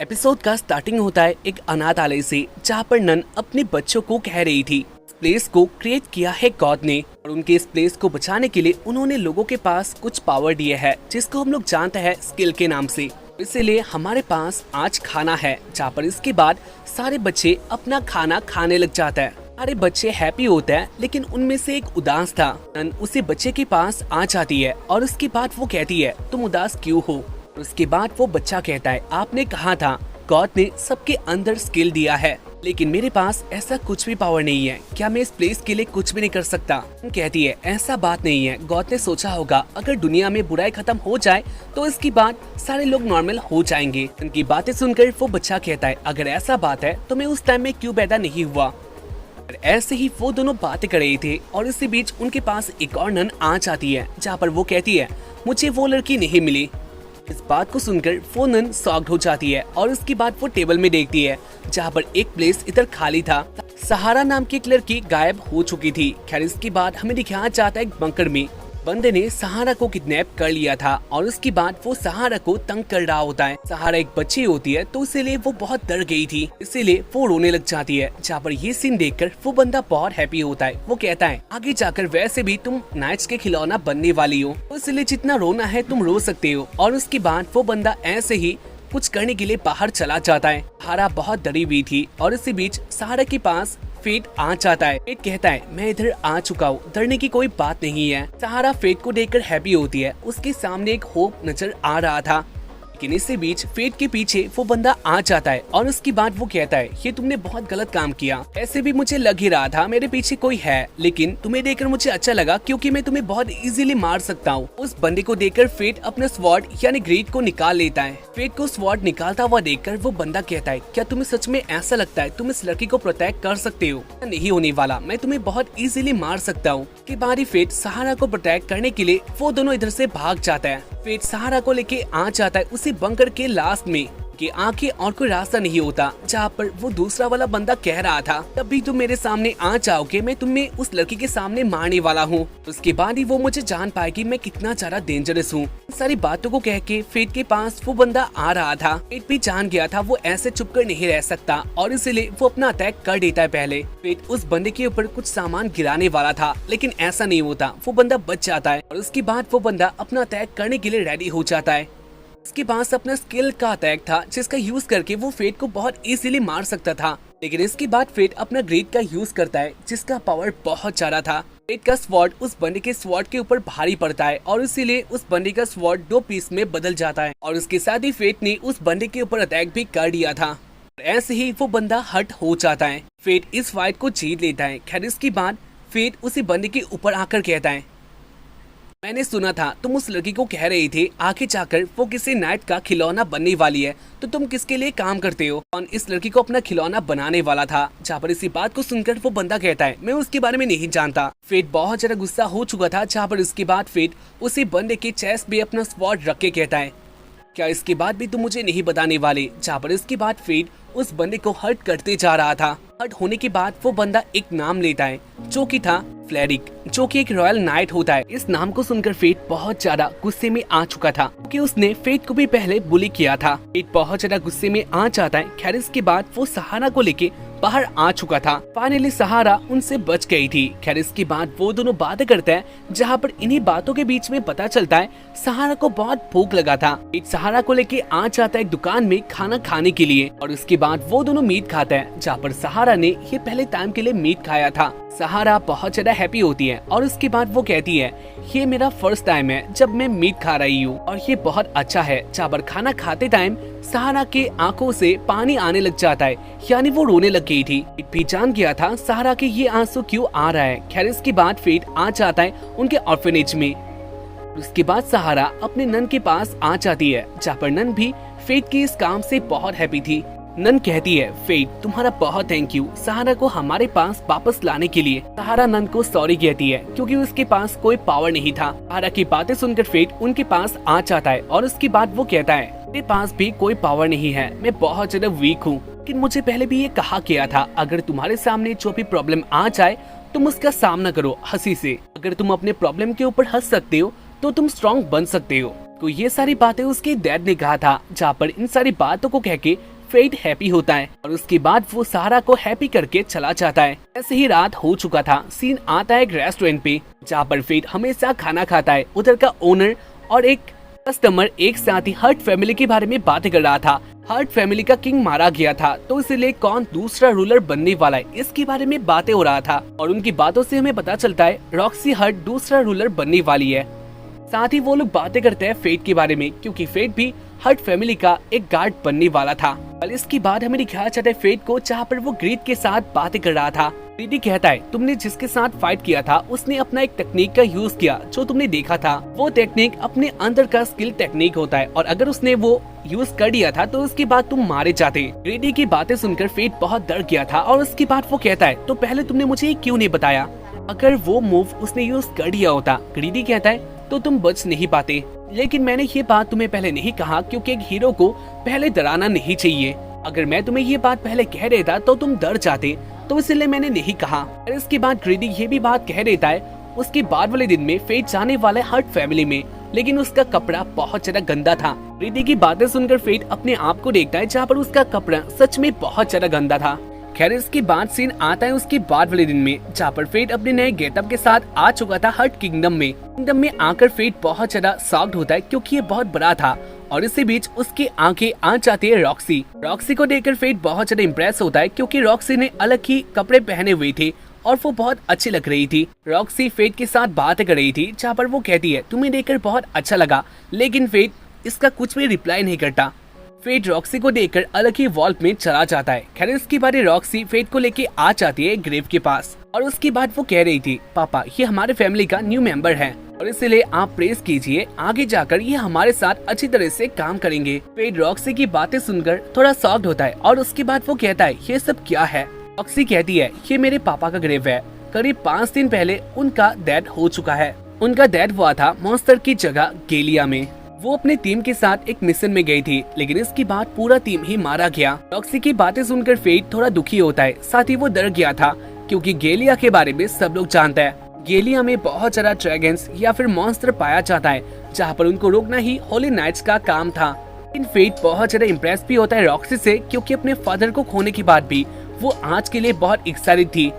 Episode का starting होता है एक अनाथालय से, जहाँ पर नन अपने बच्चों को कह रही थी इस प्लेस को क्रिएट किया है गॉड ने और उनके इस प्लेस को बचाने के लिए उन्होंने लोगों के पास कुछ पावर दिया है जिसको हम लोग जानते हैं स्किल के नाम से। इसीलिए हमारे पास आज खाना है, जहाँ पर इसके बाद सारे बच्चे अपना खाना खाने लग जाते हैं। सारे बच्चे हैप्पी होते हैं, लेकिन उनमें से एक उदास था। नन उसी बच्चे के पास आ जाती है और उसके बाद वो कहती है तुम उदास क्यों हो। उसके बाद वो बच्चा कहता है आपने कहा था गॉड ने सबके अंदर स्किल दिया है, लेकिन मेरे पास ऐसा कुछ भी पावर नहीं है, क्या मैं इस प्लेस के लिए कुछ भी नहीं कर सकता। कहती है ऐसा बात नहीं है, गॉड ने सोचा होगा अगर दुनिया में बुराई खत्म हो जाए तो इसके बाद सारे लोग नॉर्मल हो जाएंगे। उनकी बातें सुनकर वो बच्चा कहता है अगर ऐसा बात है तो मैं उस टाइम में क्यों पैदा नहीं हुआ। ऐसे ही वो दोनों बातें कर रहे थे और इसी बीच उनके पास एक और नन आ जाती है, जहाँ पर वो कहती है मुझे वो लड़की नहीं मिली। इस बात को सुनकर वो नन शॉक्ड हो जाती है और उसके बाद वो टेबल में देखती है जहाँ पर एक प्लेस इधर खाली था। सहारा नाम की एक लड़की गायब हो चुकी थी। खैर इसके बाद हमें दिखाया जाता है एक बंकर में बंदे ने सहारा को किडनैप कर लिया था और उसके बाद वो सहारा को तंग कर रहा होता है। सहारा एक बच्ची होती है तो इसीलिए वो बहुत डर गई थी, इसीलिए वो रोने लग जाती है। जहाँ पर ये सीन देखकर वो बंदा बहुत हैप्पी होता है। वो कहता है आगे जाकर वैसे भी तुम नाइट्स के खिलौना बनने वाली हो, तो इसलिए जितना रोना है तुम रो सकते हो। और उसके बाद वो बंदा ऐसे ही कुछ करने के लिए बाहर चला जाता है। सहारा बहुत डरी हुई थी और इसी बीच सहारा के पास फेट आ जाता है। फेट कहता है मैं इधर आ चुका हूँ, डरने की कोई बात नहीं है। सहारा फेट को देखकर हैप्पी होती है, उसके सामने एक होप नजर आ रहा था। लेकिन इसी बीच फेट के पीछे वो बंदा आ जाता है और उसकी बात वो कहता है ये तुमने बहुत गलत काम किया। ऐसे भी मुझे लग ही रहा था मेरे पीछे कोई है, लेकिन तुम्हें देखकर मुझे अच्छा लगा क्योंकि मैं तुम्हें बहुत इजीली मार सकता हूँ। उस बंदे को देखकर फेट अपना स्वॉर्ड यानी ग्रेड को निकाल लेता है। फेट को स्वॉर्ड निकालता हुआ देखकर वो बंदा कहता है क्या तुम्हें सच में ऐसा लगता है तुम इस लड़की को प्रोटेक्ट कर सकते हो? नहीं होने वाला, मैं तुम्हें बहुत इजीली मार सकता हूँ। के बाद ही फेट सहारा को प्रोटेक्ट करने के लिए वो दोनों इधर से भाग जाता है। फेट सहारा को लेके आ जाता है उसी बंकर के लास्ट में कि आगे और कोई रास्ता नहीं होता, जहाँ पर वो दूसरा वाला बंदा कह रहा था तब भी तुम मेरे सामने आ जाओगे, मैं तुम्हें उस लड़की के सामने मारने वाला हूँ। उसके बाद ही वो मुझे जान पाएगी मैं कितना ज्यादा डेंजरस हूँ। सारी बातों को कह के फेट के पास वो बंदा आ रहा था। फेट भी जान गया था वो ऐसे चुप कर नहीं रह सकता और इसीलिए वो अपना अटैक कर देता है। पहले फेट उस बंदे के ऊपर कुछ सामान गिराने वाला था, लेकिन ऐसा नहीं होता, वो बंदा बच जाता है और उसके बाद वो बंदा अपना अटैक करने के लिए रेडी हो जाता है। उसके पास अपना स्किल का अटैक था जिसका यूज करके वो फेट को बहुत इजीली मार सकता था। लेकिन इसके बाद फेट अपना ग्रेड का यूज करता है जिसका पावर बहुत ज्यादा था। फेट का स्वॉर्ड उस बंदे के स्वॉर्ड के ऊपर भारी पड़ता है और इसीलिए उस बंदे का स्वॉर्ड 2 पीस में बदल जाता है और उसके साथ ही फेट ने उस बंदे के ऊपर अटैक भी कर दिया था। ऐसे ही वो बंदा हट हो जाता है। फेट इस फाइट को जीत लेता है। खैर इसके बाद फेट उसी बंदे के ऊपर आकर कहता है मैंने सुना था तुम उस लड़की को कह रही थे आगे जाकर वो किसी नाइट का खिलौना बनने वाली है, तो तुम किसके लिए काम करते हो? और इस लड़की को अपना खिलौना बनाने वाला था। जहाँ पर इसी बात को सुनकर वो बंदा कहता है मैं उसके बारे में नहीं जानता। फेट बहुत ज्यादा गुस्सा हो चुका था। जहाँ पर इसके बाद फेट उसी बंदे के चेस्ट पे अपना स्वॉर्ड रख के कहता है क्या इसके बाद भी तुम मुझे नहीं बताने वाले? जहाँ पर इसके बाद फेट उस बंदे को हर्ट करते जा रहा था। हर्ट होने के बाद वो बंदा एक नाम लेता है जो कि था फ्लेरिक, जो कि एक रॉयल नाइट होता है। इस नाम को सुनकर फेट बहुत ज्यादा गुस्से में आ चुका था क्योंकि उसने फेट को भी पहले बुली किया था। फेट बहुत ज्यादा गुस्से में आ जाता है। खैर इसके बाद वो सहारा को लेके बाहर आ चुका था। फाइनली सहारा उनसे बच गई थी। खैर इसके बाद वो दोनों बातें करते हैं, जहाँ पर इन्हीं बातों के बीच में पता चलता है सहारा को बहुत भूख लगा था। फेट सहारा को लेके आ जाता है एक दुकान में खाना खाने के लिए और उसके बाद वो दोनों मीट खाते हैं, जहाँ पर सहारा ने ये पहले टाइम के लिए मीट खाया था। सहारा बहुत ज्यादा हैप्पी होती है और उसके बाद वो कहती है ये मेरा फर्स्ट टाइम है जब मैं मीट खा रही हूँ और ये बहुत अच्छा है। जहाँ पर खाना खाते टाइम सहारा के आंखों से पानी आने लग जाता है, यानी वो रोने लग गई थी। फेट भी जान गया था सहारा के ये आंसू क्यों आ रहा है। खैर इसके बाद फेट आ जाता है उनके ऑर्फनेज में। उसके बाद सहारा अपने नन के पास आ जाती है, जहाँ पर नन भी फेट के इस काम से बहुत हैप्पी थी। नन कहती है फेट तुम्हारा बहुत थैंक यू सहारा को हमारे पास वापस लाने के लिए। सहारा नन को सॉरी कहती है क्योंकि उसके पास कोई पावर नहीं था। सहारा की बातें सुनकर फेट उनके पास आ जाता है और उसके बाद वो कहता है मेरे पास भी कोई पावर नहीं है, मैं बहुत ज्यादा वीक हूँ, लेकिन मुझे पहले भी ये कहा गया था अगर तुम्हारे सामने जो भी प्रॉब्लम आ जाए तुम उसका सामना करो हंसी से। अगर तुम अपने प्रॉब्लम के ऊपर हंस सकते हो तो तुम स्ट्रॉन्ग बन सकते हो। तो ये सारी बातें उसके डैड ने कहा था, जहाँ पर इन सारी बातों को कह के फेट हैप्पी होता है और उसके बाद वो सारा को हैप्पी करके चला जाता है। ऐसे ही रात हो चुका था। सीन आता है एक रेस्टोरेंट पे जहाँ पर फेट हमेशा खाना खाता है। उधर का ओनर और एक कस्टमर एक साथ ही हर्ट फैमिली के बारे में बातें कर रहा था। हर्ट फैमिली का किंग मारा गया था तो इसलिए कौन दूसरा रूलर बनने वाला है इसके बारे में बातें हो रहा था और उनकी बातों से हमें पता चलता है रॉक्सी हर्ट दूसरा रूलर बनने वाली है। साथ ही वो लोग बातें करते हैं फेट के बारे में क्योंकि फेट भी हर्ट फैमिली का एक गार्ड बनने वाला था। और इसके बाद हमें दिखाया जाता है फेट को जहाँ पर वो ग्रीड के साथ बातें कर रहा था। ग्रीडी कहता है तुमने जिसके साथ फाइट किया था उसने अपना एक टेक्निक का यूज किया जो तुमने देखा था। वो टेक्निक अपने अंदर का स्किल टेक्निक होता है और अगर उसने वो यूज कर दिया था तो उसके बाद तुम मारे जाते। ग्रीडी की बातें सुनकर फेट बहुत डर गया था और उसके बाद वो कहता है तो पहले तुमने मुझे क्यों नहीं बताया? अगर वो मूव उसने यूज कर दिया होता, ग्रीडी कहता है, तो तुम बच नहीं पाते। लेकिन मैंने ये बात तुम्हें पहले नहीं कहा क्योंकि एक हीरो को पहले डराना नहीं चाहिए। अगर मैं तुम्हें ये बात पहले कह देता तो तुम डर जाते, तो इसलिए मैंने नहीं कहा। और इसके बाद ग्रीडी ये भी बात कह देता है उसके बाद वाले दिन में फेट जाने वाला है हर्ट फैमिली में, लेकिन उसका कपड़ा बहुत ज्यादा गंदा था। ग्रीडी की बातें सुनकर फेट अपने आप को देखता है जहाँ पर उसका कपड़ा सच में बहुत ज्यादा गंदा था। खैर इसके बाद सीन आता है उसके बाद वाले दिन में जहाँ पर फेट अपने नए गेटअप के साथ आ चुका था हर्ट किंगडम में। किंगडम में आकर फेट बहुत ज्यादा शॉक्ड होता है क्योंकि ये बहुत बड़ा था और इसी बीच उसकी आंखें आ जाती है रॉक्सी। रॉक्सी को देखकर फेट बहुत ज्यादा इम्प्रेस होता है क्योंकि रॉक्सी ने अलग ही कपड़े पहने हुए थे और वो बहुत अच्छी लग रही थी। रॉक्सी फेट के साथ बात कर रही थी जहाँ पर वो कहती है तुम्हें देखकर बहुत अच्छा लगा, लेकिन फेट इसका कुछ भी रिप्लाई नहीं करता। फेट रॉक्सी को देखकर अलग ही वॉल्ट में चला जाता है। खैर इसके बाद रॉक्सी फेट को लेके आ जाती है ग्रेव के पास और उसके बाद वो कह रही थी पापा ये हमारे फैमिली का न्यू मेंबर है और इसलिए आप प्रेस कीजिए, आगे जाकर ये हमारे साथ अच्छी तरह से काम करेंगे। फेट रॉक्सी की बातें सुनकर थोड़ा शॉक्ड होता है और उसके बाद वो कहता है ये सब क्या है? रॉक्सी कहती है ये मेरे पापा का ग्रेव है। करीब 5 दिन पहले उनका डेथ हो चुका है। उनका डेथ हुआ था मॉन्स्टर की जगह गेलिया में। वो अपने टीम के साथ एक मिशन में गई थी, लेकिन इसके बाद पूरा टीम ही मारा गया। रॉक्सी की बातें सुनकर फेट थोड़ा दुखी होता है, साथ ही वो डर गया था क्योंकि गेलिया के बारे में सब लोग जानते हैं। गेलिया में बहुत सारा ड्रैगन्स या फिर मॉन्स्टर पाया जाता है जहाँ पर उनको रोकना ही होली नाइट्स का काम था। इन फेट बहुत ज्यादा इम्प्रेस भी होता है रॉक्सी से क्योंकि अपने फादर को खोने के बाद भी वो आज के लिए बहुत एक्साइटेड थी।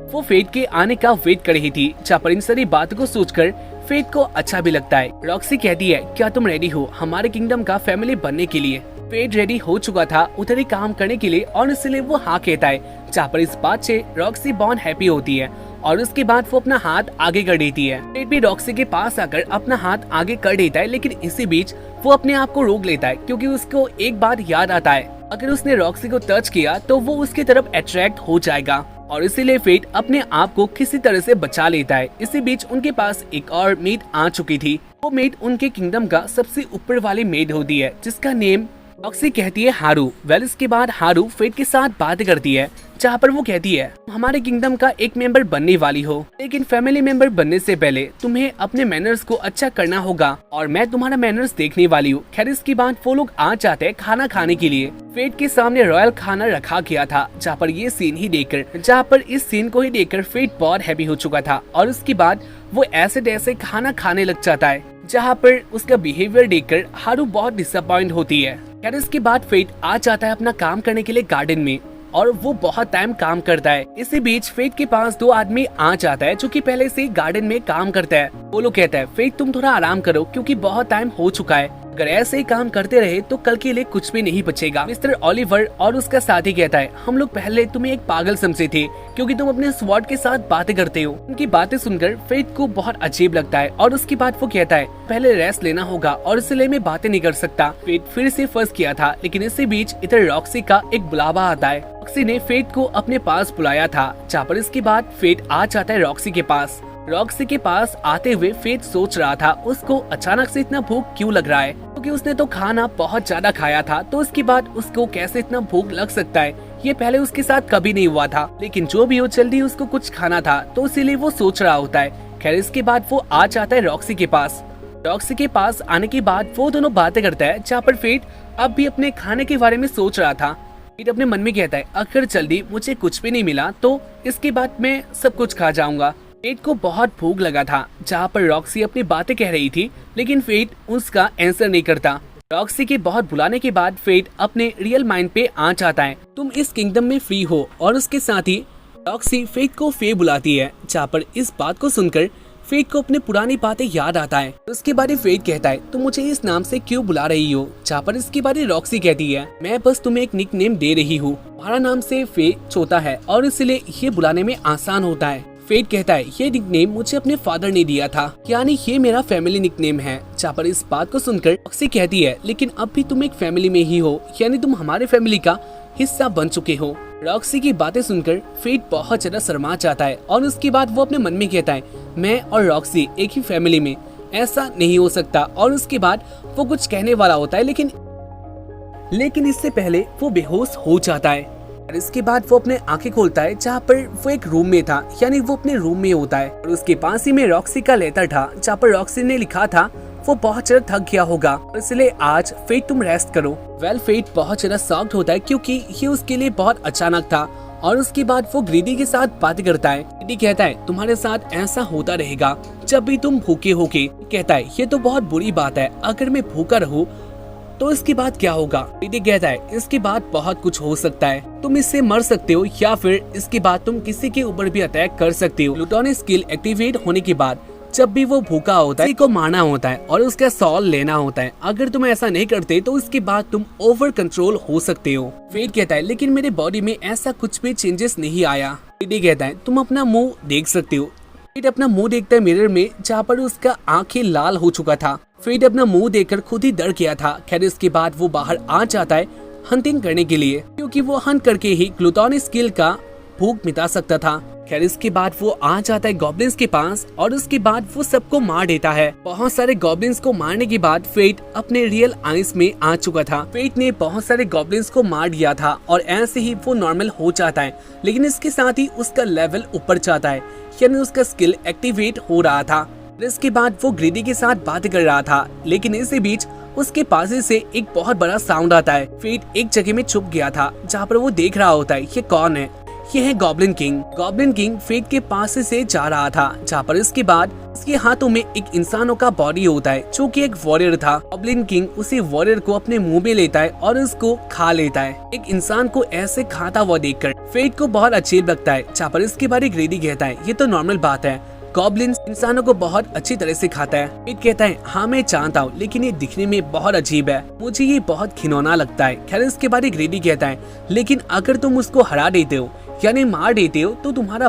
वो फेट के आने का वेट कर रही थी जहाँ पर इन सारी बातों को सोचकर फेट को अच्छा भी लगता है। रॉक्सी कहती है क्या तुम रेडी हो हमारे किंगडम का फैमिली बनने के लिए? फेट रेडी हो चुका था उधर ही काम करने के लिए और इसलिए वो हाँ कहता है, जहाँ पर इस बात से रॉक्सी बहुत हैप्पी होती है और उसके बाद वो अपना हाथ आगे कर देती है। फेट भी रॉक्सी के पास आकर अपना हाथ आगे कर देता है, लेकिन इसी बीच वो अपने आप को रोक लेता है क्योंकि उसको एक बात याद आता है, अगर उसने रॉक्सी को टच किया तो वो उसकी तरफ अट्रैक्ट हो जाएगा और इसीलिए फेट अपने आप को किसी तरह से बचा लेता है। इसी बीच उनके पास एक और मेड आ चुकी थी। वो मेड उनके किंगडम का सबसे ऊपर वाली मेड होती है जिसका नेम रॉक्सी कहती है हारू। वेल इसके बाद हारू फेट के साथ बात करती है जहाँ पर वो कहती है हमारे किंगडम का एक मेंबर बनने वाली हो, लेकिन फैमिली मेंबर बनने से पहले तुम्हें अपने मैनर्स को अच्छा करना होगा और मैं तुम्हारा मैनर्स देखने वाली हूँ। खैर इसके बाद वो लोग आ जाते हैं खाना खाने के लिए। फेट के सामने रॉयल खाना रखा गया था जहाँ पर ये सीन ही देखकर इस सीन को ही देखकर फेट बहुत हैप्पी हो चुका था और उसके बाद वो ऐसे खाना खाने लग जाता है जहाँ पर उसका बिहेवियर देखकर हारू बहुत डिसअपॉइंट होती है। खैर इसके बाद फेट आ जाता है अपना काम करने के लिए गार्डन में और वो बहुत टाइम काम करता है। इसी बीच फेट के पास 2 आदमी आ जाता है जो कि पहले से गार्डन में काम करता है। वो लोग कहता है फेट तुम थोड़ा आराम करो क्योंकि बहुत टाइम हो चुका है, अगर ऐसे ही काम करते रहे तो कल के लिए कुछ भी नहीं बचेगा। मिस्टर ओलिवर और उसका साथी कहता है हम लोग पहले तुम्हें एक पागल समझे थे क्योंकि तुम अपने स्वॉर्ड के साथ बातें करते हो। उनकी बातें सुनकर फेट को बहुत अजीब लगता है और उसके बाद वो कहता है पहले रेस्ट लेना होगा और इसलिए मैं बातें नहीं कर सकता। फेट फिर से फंस गया था, लेकिन इसी बीच इधर रॉक्सी का एक बुलावा आता है। रॉक्सी ने फेट को अपने पास बुलाया था जहाँ पर इसके बाद फेट आ जाता है रॉक्सी के पास। रॉक्सी के पास आते हुए फेट सोच रहा था उसको अचानक से इतना भूख क्यों लग रहा है, क्योंकि उसने तो खाना बहुत ज्यादा खाया था, तो इसके बाद उसको कैसे इतना भूख लग सकता है, ये पहले उसके साथ कभी नहीं हुआ था। लेकिन जो भी हो जल्दी उसको कुछ खाना था तो इसीलिए वो सोच रहा होता है। खैर इसके बाद वो आ जाता है रॉक्सी के पास। रॉक्सी के पास आने के बाद वो दोनों बातें करता है जहाँ पर फेट अब भी अपने खाने के बारे में सोच रहा था। फेट अपने मन में कहता है अगर जल्दी मुझे कुछ भी नहीं मिला तो इसके बाद मैं सब कुछ खा जाऊंगा। फेट को बहुत भूख लगा था जहाँ पर रॉक्सी अपनी बातें कह रही थी, लेकिन फेट उसका आंसर नहीं करता। रॉक्सी के बहुत बुलाने के बाद फेट अपने रियल माइंड पे आ जाता है। तुम इस किंगडम में फ्री हो और उसके साथ ही रॉक्सी फेट को फे बुलाती है, जहाँ पर इस बात को सुनकर फेट को अपनी पुरानी बातें याद आता है। उसके बाद फेट कहता है तुम मुझे इस नाम से क्यों बुला रही हो, जहाँ पर इसके बाद रॉक्सी कहती है मैं बस तुम्हें एक निक नेम दे रही हूँ, हमारा नाम से फे छोटा है और इसलिए ये बुलाने में आसान होता है। फेट कहता है ये निकनेम मुझे अपने फादर ने दिया था, यानी ये मेरा फैमिली निकनेम है। जहाँ पर इस बात को सुनकर रॉक्सी कहती है लेकिन अब भी तुम एक फैमिली में ही हो, यानी तुम हमारे फैमिली का हिस्सा बन चुके हो। रॉक्सी की बातें सुनकर फेट बहुत ज्यादा शर्मा जाता है और उसके बाद वो अपने मन में कहता है मैं और रॉक्सी एक ही फैमिली में, ऐसा नहीं हो सकता। और उसके बाद वो कुछ कहने वाला होता है लेकिन इससे पहले वो बेहोश हो जाता है। और इसके बाद वो अपने आंखें खोलता है जहाँ पर वो एक रूम में था, यानी वो अपने रूम में होता है और उसके पास ही में रॉक्सी का लेटर था जहाँ पर रॉक्सी ने लिखा था वो बहुत ज्यादा थक गया होगा इसलिए आज फेट तुम रेस्ट करो। फेट बहुत ज्यादा शॉक्ड होता है क्योंकि ये उसके लिए बहुत अचानक था। और उसके बाद वो ग्रीडी के साथ बात करता है। ग्रीडी कहता है तुम्हारे साथ ऐसा होता रहेगा जब भी तुम भूखे होगे। कहता है ये तो बहुत बुरी बात है, अगर मैं भूखा रहूं तो इसके बाद क्या होगा। ग्रीडी कहता है इसके बाद बहुत कुछ हो सकता है, तुम इससे मर सकते हो या फिर इसके बाद तुम किसी के ऊपर भी अटैक कर सकते हो। ग्लूटोन स्किल एक्टिवेट होने के बाद जब भी वो भूखा होता है को मारना होता है और उसका सॉल लेना होता है। अगर तुम ऐसा नहीं करते तो इसके बाद तुम ओवर कंट्रोल हो सकते हो। फेट कहता है लेकिन मेरे बॉडी में ऐसा कुछ भी चेंजेस नहीं आया। ग्रीडी कहता है तुम अपना मुंह देख सकते हो। फेट अपना मुंह देखता है मिरर में जहाँ पर उसका आंखें लाल हो चुका था। फेट अपना मुंह देखकर खुद ही डर गया था। खैर इसके बाद वो बाहर आ जाता है हंटिंग करने के लिए, क्योंकि वो हंट करके ही ग्लूटोन स्किल का भूख मिटा सकता था। खैर इसके बाद वो आ जाता है गॉब्लिन्स के पास और उसके बाद वो सबको मार देता है। बहुत सारे गॉब्लिन्स को मारने के बाद फेट अपने रियल आइस में आ चुका था। फेट ने बहुत सारे गॉब्लिन्स को मार दिया था और ऐसे ही वो नॉर्मल हो जाता है, लेकिन इसके साथ ही उसका लेवल ऊपर जाता है, यानी उसका स्किल एक्टिवेट हो रहा था। इसके बाद वो ग्रीडी के साथ बात कर रहा था, लेकिन इसी बीच उसके पास से एक बहुत बड़ा साउंड आता है। फेट एक जगह में छुप गया था जहाँ पर वो देख रहा होता है ये कौन है। ये है goblin king. Goblin king fate के पास से जा रहा था, जहाँ पर इसके बाद उसके हाथों में एक इंसानों का बॉडी होता है जो कि एक वॉरियर था। गॉब्लिन किंग उसी वॉरियर को अपने मुंह में लेता है और उसको खा लेता है। एक इंसान को ऐसे खाता हुआ देखकर फेट को बहुत अजीब लगता है, जहाँ पर इसके बारे ग्रीडी कहता है ये तो नॉर्मल बात है, गॉब्लिन इंसानों को बहुत अच्छी तरह से खाता है। फेट कहता है हाँ मैं जानता हूँ, लेकिन ये दिखने में बहुत अजीब है, मुझे ये बहुत घिनौना लगता है। खैर इसके बारे ग्रीडी कहता है लेकिन अगर तुम उसको हरा देते हो यानी मार देते हो तो तुम्हारा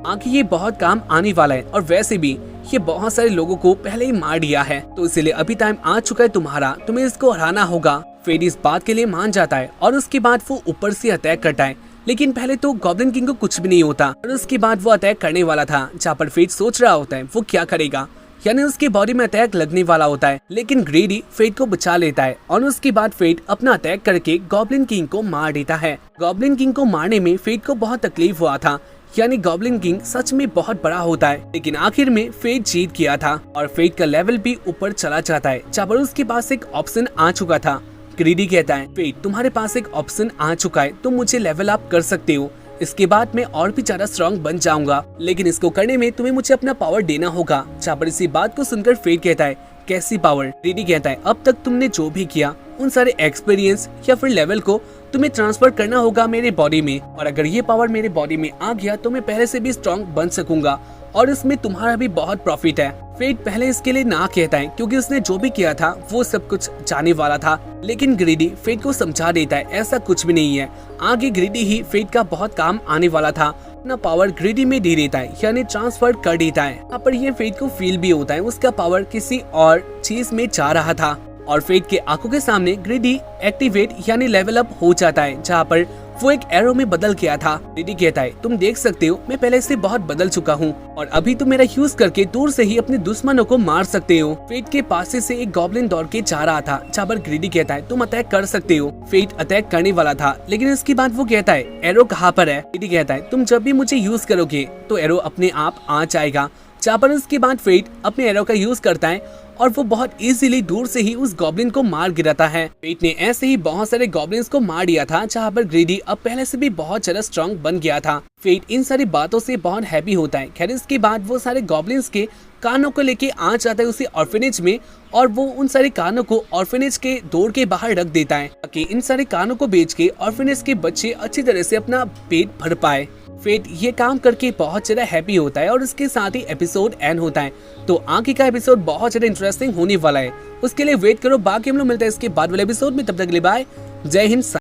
आगे ये बहुत काम आने वाला है, और वैसे भी ये बहुत सारे लोगों को पहले ही मार दिया है, तो इसलिए अभी टाइम आ चुका है तुम्हारा, तुम्हें इसको हराना होगा। फेट इस बात के लिए मान जाता है और उसके बाद वो ऊपर से अटैक करता है, लेकिन पहले तो गॉब्लिन किंग को कुछ भी नहीं होता और उसके बाद वो अटैक करने वाला था, जहाँ पर फेट सोच रहा होता है वो क्या करेगा, यानी उसके बॉडी में अटैक लगने वाला होता है, लेकिन ग्रीडी फेट को बचा लेता है और उसके बाद फेट अपना अटैक करके गॉब्लिन किंग को मार देता है। गॉब्लिन किंग को मारने में फेट को बहुत तकलीफ हुआ था, यानी गॉब्लिन किंग सच में बहुत बड़ा होता है, लेकिन आखिर में फेट जीत गया था और फेट का लेवल भी ऊपर चला जाता है, जहाँ पर उसके पास एक ऑप्शन आ चुका था। ग्रीडी कहता है फेट तुम्हारे पास एक ऑप्शन आ चुका है, तुम मुझे लेवल अप कर सकते हो, इसके बाद मैं और भी ज्यादा स्ट्रॉन्ग बन जाऊंगा, लेकिन इसको करने में तुम्हें मुझे अपना पावर देना होगा। जहाँ पर इसी बात को सुनकर फेट कहता है कैसी पावर। ग्रीडी कहता है अब तक तुमने जो भी किया उन सारे एक्सपीरियंस या फिर लेवल को तुम्हें ट्रांसफर करना होगा मेरे बॉडी में, और अगर ये पावर मेरे बॉडी में आ गया तो मैं पहले से भी स्ट्रॉन्ग बन सकूंगा और इसमें तुम्हारा भी बहुत प्रॉफिट है। फेट पहले इसके लिए ना कहता है क्योंकि उसने जो भी किया था वो सब कुछ जाने वाला था, लेकिन ग्रीडी फेट को समझा देता है ऐसा कुछ भी नहीं है, आगे ग्रीडी ही फेट का बहुत काम आने वाला था। अपना पावर ग्रीडी में दे देता है, यानी ट्रांसफर कर देता है। यहाँ पर ये फेट को फील भी होता है उसका पावर किसी और चीज में जा रहा था और फेट के आंखों के सामने ग्रीडी एक्टिवेट यानी लेवल अप हो जाता है, जहाँ पर वो एक एरो में बदल गया था। ग्रीडी कहता है तुम देख सकते हो मैं पहले से बहुत बदल चुका हूँ और अभी तुम मेरा यूज करके दूर से ही अपने दुश्मनों को मार सकते हो। फेट के पास से एक गॉब्लिन दौड़ के जा रहा था, जहाँ पर ग्रीडी कहता है तुम अटैक कर सकते हो। फेट अटैक करने वाला था, लेकिन इसके बाद वो कहता है एरो कहाँ पर है। ग्रीडी कहता है तुम जब भी मुझे यूज करोगे तो एरो अपने आप आ जाएगा। जहाँ पर उसके बाद फेट अपने एरो का यूज करता है और वो बहुत इजीली दूर से ही उस गॉब्लिन को मार गिराता है। फेट ने ऐसे ही बहुत सारे गॉब्लिन्स को मार दिया था, जहाँ पर ग्रेडी अब पहले से भी बहुत ज्यादा स्ट्रॉन्ग बन गया था। फेट इन सारी बातों से बहुत हैप्पी होता है। खैर इसके बाद वो सारे गॉब्लिन्स के कानों को लेके आ जाता है उसी ऑर्फेनेज में, और वो उन सारे कानों को ऑर्फेनेज के डोर के बाहर रख देता है ताकि इन सारे कानों को बेच के ऑर्फेनेज के बच्चे अच्छी तरह से अपना पेट भर पाए। फेट ये काम करके बहुत ज्यादा हैप्पी होता है और इसके साथ ही एपिसोड एंड होता है। तो आगे का एपिसोड बहुत ज्यादा इंटरेस्टिंग होने वाला है, उसके लिए वेट करो। बाकी हम लोग मिलते हैं इसके बाद वाले एपिसोड में, तब तक के लिए बाय, जय हिंद।